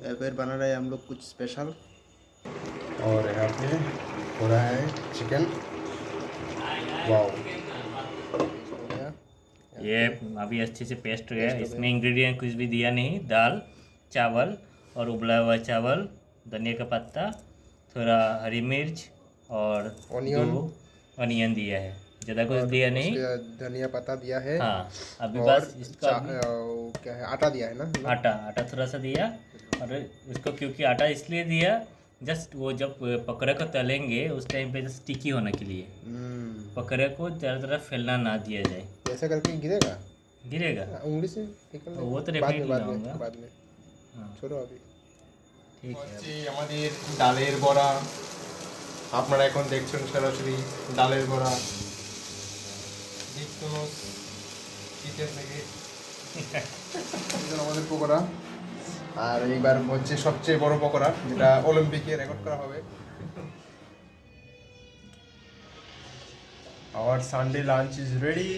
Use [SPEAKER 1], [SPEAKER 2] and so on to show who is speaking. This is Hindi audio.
[SPEAKER 1] फिर बना रहे हैं हम लोग कुछ स्पेशल।
[SPEAKER 2] और यहाँ पे हो रहा है चिकन। वाओ, हो गया।
[SPEAKER 3] ये अभी अच्छे से पेस्ट हो गया।
[SPEAKER 2] पेस्ट हो
[SPEAKER 3] इसमें
[SPEAKER 2] गया।
[SPEAKER 3] इंग्रेडिएंट कुछ भी दिया नहीं, दाल, चावल और उबला हुआ चावल, धनिया का पत्ता, थोड़ा हरी मिर्च और
[SPEAKER 2] Onion।
[SPEAKER 3] 2 अनियन दिया है, ज़्यादा कुछ
[SPEAKER 2] और
[SPEAKER 3] दिया नहीं।
[SPEAKER 2] उसके धनिया पत्ता दिया है।
[SPEAKER 3] हाँ, अभी
[SPEAKER 2] और
[SPEAKER 3] बस इसका अभी
[SPEAKER 2] क्या है, आटा दिया है ना।
[SPEAKER 3] आटा थोड़ा सा दिया। और इसको क्योंकि आटा इसलिए दिया, जस्ट वो जब पकड़े को तलेंगे उस टाइम पे जस्ट स्टिकी होने के लिए, पकड़े को चारों तरफ फैलना ना दिया जाए।
[SPEAKER 2] ऐसा करके गिरेगा,
[SPEAKER 3] गिरेगा
[SPEAKER 2] उंगली से निकल
[SPEAKER 3] वो तो
[SPEAKER 2] बाद में
[SPEAKER 3] डेफिनेटली ना होगा।
[SPEAKER 2] बाद में
[SPEAKER 3] हाँ,
[SPEAKER 2] छोड़ो अभी।
[SPEAKER 3] ठीक है।
[SPEAKER 2] হচ্ছে আমাদের ডালের বড়া, আপনারা এখন দেখছেন সরাসরি ডালের বড়া। দেখুন চিকেন থেকে আমাদের পকোড়া। আর এইবার হচ্ছে সবচেয়ে বড় পকোড়া, যেটা অলিম্পিকে রেকর্ড করা হবে। Our Sunday lunch is ready.